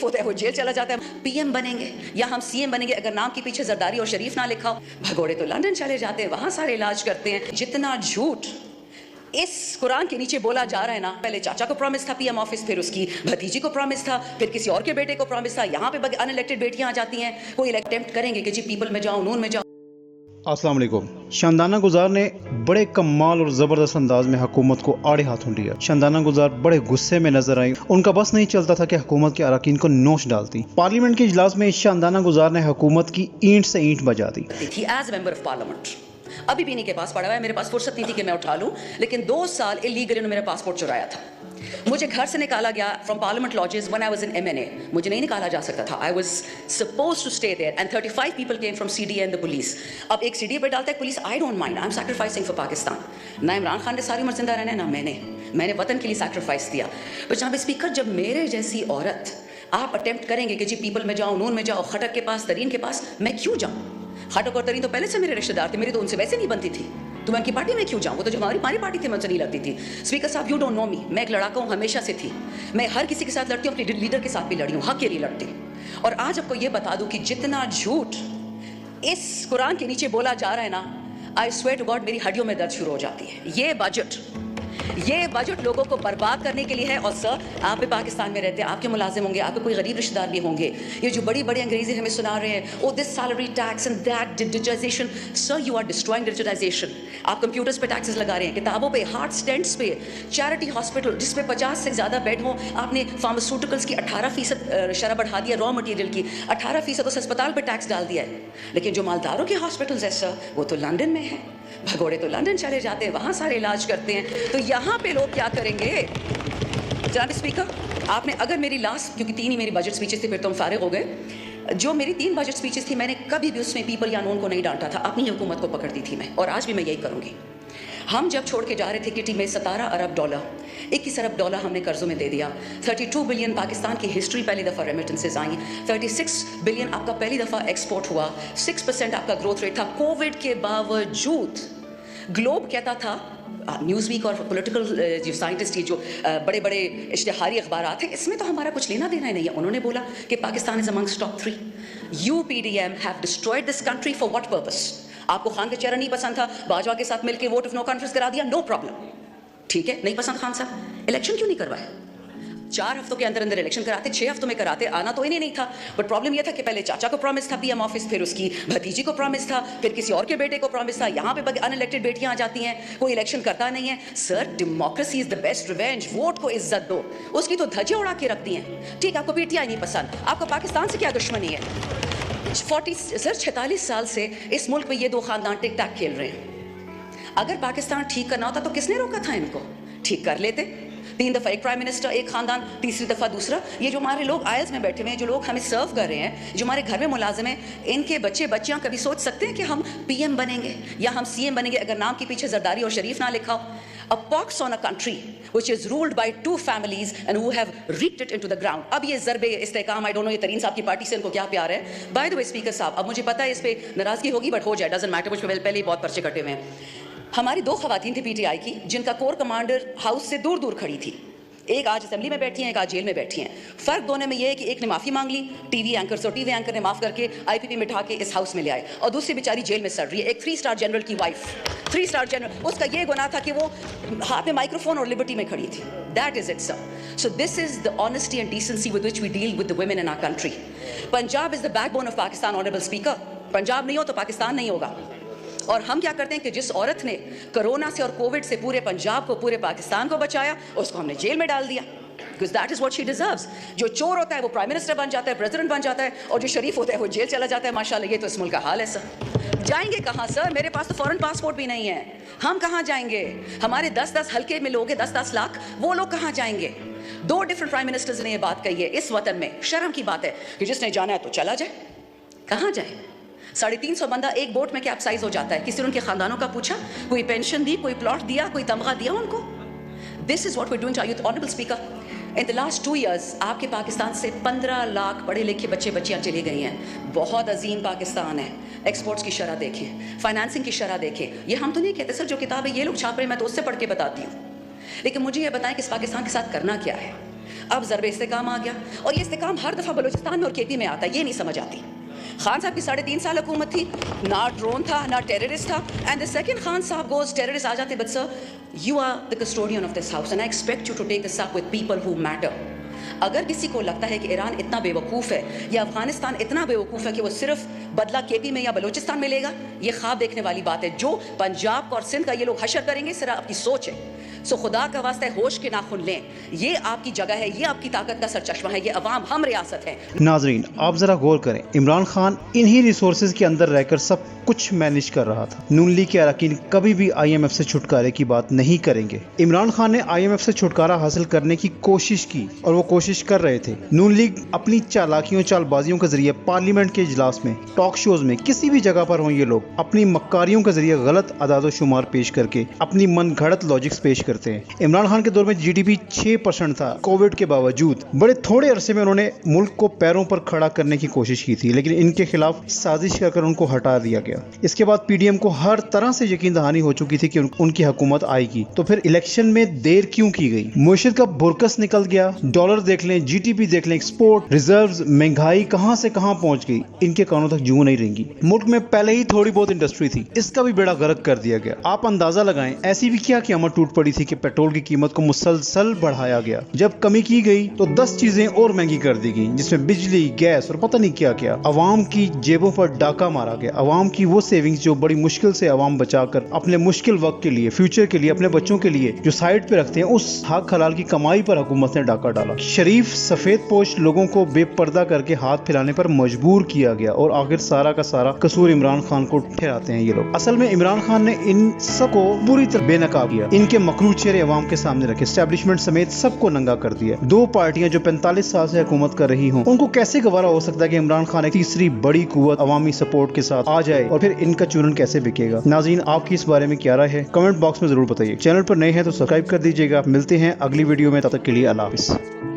होता है वो जेल चला जाता है, पीएम बनेंगे या हम सीएम बनेंगे अगर नाम के पीछे जरदारी और शरीफ ना लिखा हो। भगोड़े तो लंदन चले जाते हैं, वहां सारे इलाज करते हैं। जितना झूठ इस कुरान के नीचे बोला जा रहा है ना, पहले चाचा को प्रॉमिस था पीएम ऑफिस, फिर उसकी भतीजी को प्रॉमिस था, फिर किसी और के बेटे को प्रॉमिस था। यहाँ पे अनइलेक्टेड बेटियां आ जाती हैं, कोई अटेम्प्ट करेंगे कि जी पीपल में जाओ, नून में जाओ। अस्सलाम वालेकुम। शानदाना गुजार ने बड़े कमाल और ज़बरदस्त अंदाज में हुकूमत को आड़े हाथों लिया। शानदाना गुजार बड़े गुस्से में नजर आई। उनका बस नहीं चलता था कि हुकूमत के अरकान को नोश डालती। पार्लियामेंट के इजलास में शानदाना गुजार ने हुकूमत की ईंट से ईंट बजा दी। एज मेंबर ऑफ पार्लियामेंट अभी भी नहीं के पास पड़ा हुआ है, मेरे पास फुर्सत नहीं थी कि मैं उठा लूं, लेकिन 2 साल इलीगली मेरा पासपोर्ट चुराया था। मुझे घर से निकाला गया from parliament lodges when I was in MNA. मुझे नहीं निकाला जा सकता था। I was supposed to stay there and 35 people came from CDA and the police. अब एक सीडीए पे डालता है police, I don't mind, I am sacrificing for Pakistan. ना इमरान खान ने सारी उम्र जिंदा रहना है, ना मैंने वतन के लिए सैक्रिफाइस दिया। पर जनाब स्पीकर, जब मेरे जैसी औरत आप अटेम्प्ट करेंगे कि जी पीपल में जाओ, नून में जाओ, खटक के पास, तरीन के पास, मैं क्यों जाऊँ? खटक और तरीन तो पहले से मेरे रिश्तेदार थे, मेरी तो उनसे वैसे नहीं बनती थी, तो मैं उनकी पार्टी में क्यों जाऊँ? वो तो जो हमारी पार्टी थी, मुझसे नहीं लगती थी। स्पीकर साहब, यू डोंट नो मी, मैं एक लड़ाका हूँ, हमेशा से थी। मैं हर किसी के साथ लड़ती हूँ, अपने लीडर के साथ भी लड़ी हूँ, हक के लिए लड़ती हूँ। और आज आपको ये बता दूँ कि जितना झूठ इस कुरान के नीचे बोला जा रहा है ना, आई स्वेयर टू गॉड मेरी हड्डियों में दर्द शुरू हो जाती है। ये बजट लोगों को बर्बाद करने के लिए है। और सर, आप भी पाकिस्तान में रहते हैं, आपके मुलाजिम होंगे, आपके कोई गरीब रिश्तेदार भी होंगे। ये जो बड़ी बड़ी अंग्रेजी हमें सुना रहे हैं, oh this salary tax and that digitisation, sir you are destroying digitisation. आप कंप्यूटर्स पे टैक्सेस लगा रहे हैं, किताबों पे, हार्ट स्टेंट्स पे, चैरिटी हॉस्पिटल जिसपे 50 से ज़्यादा बेड हो, आपने फार्मास्यूटिकल्स की 18% शरह बढ़ा दिया, रॉ मटीरियल की 18% उस अस्पताल पे टैक्स डाल दिया है। लेकिन जो मालदारों के हॉस्पिटल्स है सर, वो तो लंदन में है। भगोड़े तो लंदन चले जाते हैं, वहाँ सारे इलाज करते हैं। तो यहाँ पे लोग क्या करेंगे? जनाब स्पीकर, आपने अगर मेरी लास्ट, क्योंकि 3 ही मेरी बजट स्पीचेस थी, फिर तो हम फारिग हो गए। जो मेरी 3 बजट स्पीचेस थी, मैंने कभी भी उसमें पीपल या नोन को नहीं डांटा था, अपनी हुकूमत को पकड़ती थी मैं, और आज भी मैं यही करूँगी। हम जब छोड़ के जा रहे थे किटी में 17 अरब डॉलर, 21 अरब डॉलर हमने कर्जों में दे दिया। 32 बिलियन पाकिस्तान की हिस्ट्री पहली दफ़ा रेमिटेंसेज आई। 36 बिलियन आपका पहली दफ़ा एक्सपोर्ट हुआ। 6% आपका ग्रोथ रेट था। कोविड के बावजूद ग्लोब कहता था, न्यूज़ वीक और पॉलिटिकल जो साइंटिस्ट, ये जो बड़े बड़े इश्तिहारी अखबार थे, इसमें तो हमारा कुछ लेना देना ही नहीं है। उन्होंने बोला कि Pakistan is amongst top 3। You PDM have destroyed this country for what purpose? आपको खान का चेहरा नहीं पसंद था, बाजवा के साथ मिलकर वोट ऑफ नो कॉन्फ्रेंस करा दिया, नो प्रॉब्लम, ठीक है, नहीं पसंद खान साहब, इलेक्शन क्यों नहीं करवाया? 4 हफ्तों के अंदर अंदर इलेक्शन कराते, 6 हफ्तों में कराते, आना तो इन्हें नहीं था। बट प्रॉब्लम यह था कि पहले चाचा को प्रॉमिस था पीएम ऑफिस, फिर उसकी भतीजी को प्रॉमिस था, फिर किसी और के बेटे को प्रॉमिस था। यहाँ पे अनइलेक्टेड बेटियां आ जाती हैं, कोई इलेक्शन करता नहीं है। Sir, democracy is the best revenge. Vote को इज्जत दो, उसकी तो धज्जियां उड़ा के रखती हैं। ठीक, आपको पीटीआई नहीं पसंद, आपको पाकिस्तान से क्या दुश्मनी है? 46 साल से इस मुल्क में ये 2 खानदान टिक टैक खेल रहे हैं। अगर पाकिस्तान ठीक करना होता तो किसने रोका था इनको? ठीक कर लेते। 3 दफ़ा एक प्राइम मिनिस्टर, एक खानदान, तीसरी दफ़ा दूसरा। ये जो हमारे लोग आयल्स में बैठे हुए हैं, जो लोग हमें सर्व कर रहे हैं, जो हमारे घर में मुलाजिम हैं, इनके बच्चे बच्चियां कभी सोच सकते हैं कि हम पीएम बनेंगे या हम सीएम बनेंगे अगर नाम के पीछे जरदारी और शरीफ ना लिखा हो? A pox on a country which is ruled by 2 families and who have reaped it into the ground. अब ये ज़रबे इस्तेकाम, आई डोंट नो ये तरीन साहब की पार्टी से इनको क्या प्यार है। बाय द वे स्पीकर साहब, अब मुझे पता है इस पे नाराज़गी होगी, बट हो जाए, डजंट मैटर, मुझ पे पहले ही बहुत पर्चे कटे हुए हैं। हमारी 2 खवातीन थी पीटीआई की, जिनका कोर कमांडर हाउस से दूर दूर खड़ी थी। एक आज असेंबली में बैठी हैं, एक आज जेल में बैठी हैं। फ़र्क दोनों में ये है कि एक ने माफ़ी मांग ली, टीवी एंकर से, टीवी एंकर ने माफ़ करके आईपीपी में बिठा के इस हाउस में ले आए, और दूसरी बेचारी जेल में सड़ रही है। एक 3 स्टार जनरल की वाइफ, 3 स्टार जनरल, उसका ये गुनाह था कि वो हाथ में माइक्रोफोन और लिबर्टी में खड़ी थी। That is it sir. So this is the honesty and decency with which we deal with the women in our country. Punjab is the backbone of Pakistan, honourable speaker. Punjab नहीं हो तो पाकिस्तान नहीं होगा। और हम क्या करते हैं कि जिस औरत ने कोरोना से और कोविड से पूरे पंजाब को, पूरे पाकिस्तान को बचाया, उसको हमने जेल में डाल दिया, because that is what she deserves। जो चोर होता है वो प्राइम मिनिस्टर बन जाता है, प्रेसिडेंट बन जाता है, और जो शरीफ होता है वो जेल चला जाता है। माशाल्लाह, ये तो इस मुल्क का हाल है सर। जाएंगे कहाँ सर? मेरे पास तो फॉरेन पासपोर्ट भी नहीं है, हम कहाँ जाएंगे? हमारे 10-10 हल्के में लोग हैं, 10-10 लाख, वो लोग कहाँ जाएंगे? 2 डिफरेंट प्राइम मिनिस्टर्स ने ये बात कही है इस वतन में। शर्म की बात है कि जिसने जाना है तो चला जाए, कहाँ जाए? 350 बंदा एक बोट में कैप्साइज हो जाता है। किसी ने उनके खानदानों का पूछा? कोई पेंशन दी, कोई प्लॉट दिया, कोई तमगा दिया उनको? This is what we doing to our youth. Honourable speaker, in the last 2 years आपके पाकिस्तान से 15 लाख पढ़े लिखे बच्चे बच्चियाँ चली गई हैं। बहुत अजीम पाकिस्तान है। एक्सपोर्ट्स की शरह देखें, फाइनेंसिंग की शरह देखें। ये हम तो नहीं कहते सर, जो किताबें ये लोग छाप रहे हैं मैं तो उससे पढ़ के बताती हूँ। लेकिन मुझे ये बताएं कि इस पाकिस्तान के साथ करना क्या है? अब ज़रब इस्तेकाम आ गया, और ये इस्तेकाम हर दफ़ा बलूचिस्तान में और केपी में आता है, ये नहीं समझ आती। खान साहब की 3.5 साल हुकूमत थी, ना ड्रोन था ना टेररिस्ट था, एंड द सेकंड खान साहब गोज टेररिस्ट आ जाते, but sir you are the custodian of this house and I expect you to take this up with people who matter. अगर किसी को लगता है कि ईरान इतना बेवकूफ़ है या अफगानिस्तान इतना बेवकूफ़ है कि वो सिर्फ बदला केपी में या बलूचिस्तान में लेगा, ये ख्वाब देखने वाली बात है। जो पंजाब और सिंध का ये लोग हशर करेंगे सिर्फ आपकी सोच है। सो खुदा का वास्ता है होश के नाखुन लें, ये आपकी जगह है, ये आपकी ताकत का सरचश्मा है, ये अवाम हम रियासत है। नाजरीन आप जरा गौर करें, इमरान खान इन्हीं रिसोर्सेज के अंदर रहकर सब कुछ मैनेज कर रहा था। नून लीग के अरकान कभी भी IMF से छुटकारे की बात नहीं करेंगे। इमरान खान ने IMF से छुटकारा हासिल करने की कोशिश की और वो कोशिश कर रहे थे। नून लीग अपनी चालाकियों चालबाजियों के जरिए पार्लियामेंट के इजलास में, टॉक शोज में, किसी भी जगह पर हों, ये लोग अपनी मक्कारियों के जरिए गलत अदाद शुमार पेश करके अपनी मन घड़त लॉजिक्स पेश करते हैं। इमरान खान के दौर में GDP 6% था। कोविड के बावजूद बड़े थोड़े अरसे में उन्होंने मुल्क को पैरों पर खड़ा करने की कोशिश की थी, लेकिन इनके खिलाफ साजिश कर उनको हटा दिया गया। इसके बाद PDM को हर तरह से यकीन दहानी हो चुकी थी कि उनकी हुकूमत आएगी, तो फिर इलेक्शन में देर क्यों की गई? मुआशरत का बुरकस निकल गया। डॉलर देख लें, GDP देख लें, एक्सपोर्ट, रिजर्व्स, महंगाई कहां से कहां पहुंच गई, इनके कानों तक जूं नहीं रहेंगी। मुल्क में पहले ही थोड़ी बहुत इंडस्ट्री थी, इसका भी बेड़ा गर्क कर दिया गया। आप अंदाजा लगाएं, ऐसी भी क्या क़यामत टूट पड़ी थी कि पेट्रोल की कीमत को मुसलसल बढ़ाया गया। जब कमी की गई तो 10 चीजें और महंगी कर दी गई, जिसमें बिजली, गैस और पता नहीं क्या क्या। अवाम की जेबों पर डाका मारा गया। अवाम की वो सेविंग्स जो बड़ी मुश्किल से अवाम बचाकर अपने मुश्किल वक्त के लिए, फ्यूचर के लिए, अपने बच्चों के लिए जो साइड पे रखते हैं, उस हक हलाल की कमाई पर हुकूमत ने डाका डाला। शरीफ सफेद पोश लोगों को बेपर्दा करके हाथ फैलाने पर मजबूर किया गया और आखिर सारा का सारा कसूर इमरान खान को ठहराते हैं ये लोग। असल में इमरान खान ने इन सबको बुरी तरह बेनकाब किया। इनके मकरू चेहरे अवाम के सामने रखे, एस्टेब्लिशमेंट समेत सबको नंगा कर दिया। दो पार्टियां जो 45 साल से हुकूमत कर रही हों, उनको कैसे गवारा हो सकता है कि इमरान खान एक तीसरी बड़ी कुव्वत अवामी सपोर्ट के साथ आ जाए, और फिर इनका चूरन कैसे बिकेगा? नाज़रीन आपकी इस बारे में क्या राय है? कमेंट बॉक्स में जरूर बताइए। चैनल पर नए हैं तो सब्सक्राइब कर दीजिएगा। मिलते हैं अगली वीडियो में, तब तक के लिए अल्लाह हाफिज़।